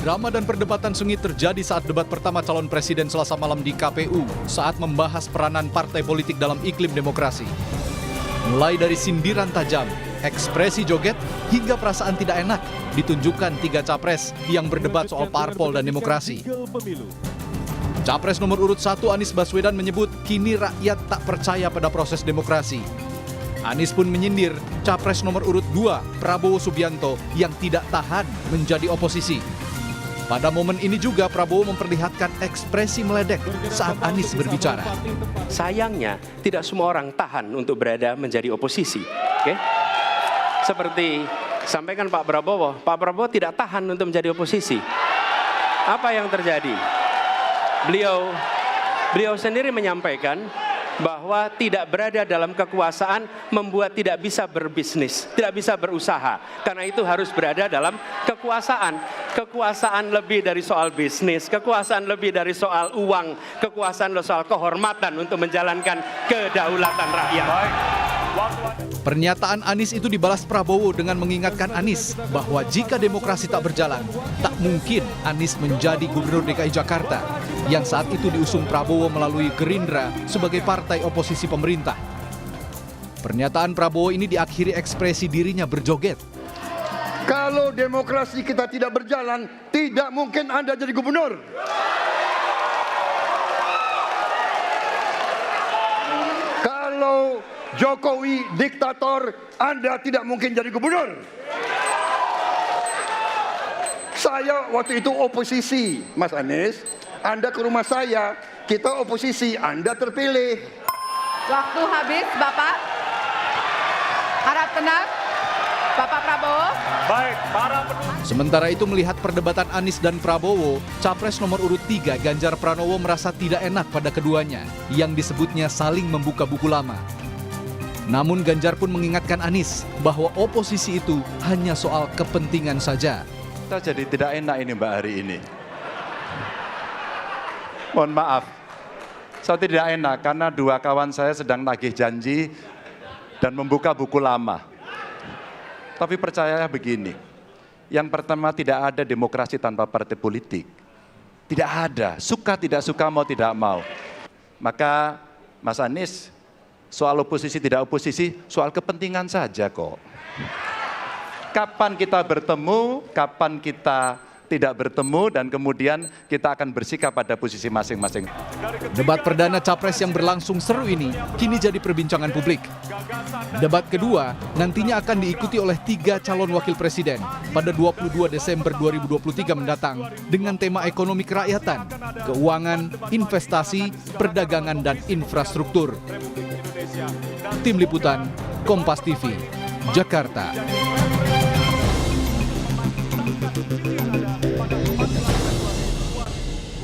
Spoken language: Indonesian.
Drama dan perdebatan sengit terjadi saat debat pertama calon presiden Selasa malam di KPU saat membahas peranan partai politik dalam iklim demokrasi. Mulai dari sindiran tajam, ekspresi joget, hingga perasaan tidak enak ditunjukkan tiga capres yang berdebat soal parpol dan demokrasi. Capres nomor urut 1 Anies Baswedan menyebut kini rakyat tak percaya pada proses demokrasi. Anies pun menyindir capres nomor urut 2 Prabowo Subianto yang tidak tahan menjadi oposisi. Pada momen ini juga Prabowo memperlihatkan ekspresi meledek saat Anies berbicara. Sayangnya tidak semua orang tahan untuk berada menjadi oposisi. Oke? Seperti sampaikan Pak Prabowo tidak tahan untuk menjadi oposisi. Apa yang terjadi? Beliau sendiri menyampaikan bahwa tidak berada dalam kekuasaan membuat tidak bisa berbisnis, tidak bisa berusaha. Karena itu harus berada dalam kekuasaan. Kekuasaan lebih dari soal bisnis, kekuasaan lebih dari soal uang, kekuasaan soal kehormatan untuk menjalankan kedaulatan rakyat. Pernyataan Anies itu dibalas Prabowo dengan mengingatkan Anies bahwa jika demokrasi tak berjalan, tak mungkin Anies menjadi gubernur DKI Jakarta yang saat itu diusung Prabowo melalui Gerindra sebagai partai oposisi pemerintah. Pernyataan Prabowo ini diakhiri ekspresi dirinya berjoget. Kalau demokrasi kita tidak berjalan, tidak mungkin Anda jadi gubernur. Kalau Jokowi diktator, Anda tidak mungkin jadi gubernur. Saya waktu itu oposisi, Mas Anies. Anda ke rumah saya, kita oposisi, Anda terpilih. Waktu habis, Bapak. Harap tenang, Bapak Prabowo. Baik, para pendukung. Sementara itu melihat perdebatan Anies dan Prabowo, capres nomor urut 3 Ganjar Pranowo merasa tidak enak pada keduanya yang disebutnya saling membuka buku lama. Namun Ganjar pun mengingatkan Anies bahwa oposisi itu hanya soal kepentingan saja. Kita jadi tidak enak ini Mbak hari ini. Mohon maaf, saya tidak enak karena dua kawan saya sedang nagih janji dan membuka buku lama. Tapi percaya begini, yang pertama tidak ada demokrasi tanpa partai politik. Tidak ada, suka tidak suka, mau tidak mau. Maka Mas Anies, soal oposisi tidak oposisi, soal kepentingan saja kok. Kapan kita bertemu, kapan kita tidak bertemu, dan kemudian kita akan bersikap pada posisi masing-masing. Debat perdana capres yang berlangsung seru ini kini jadi perbincangan publik. Debat kedua nantinya akan diikuti oleh 3 calon wakil presiden pada 22 Desember 2023 mendatang dengan tema ekonomi kerakyatan, keuangan, investasi, perdagangan, dan infrastruktur. Tim Liputan, Kompas TV, Jakarta.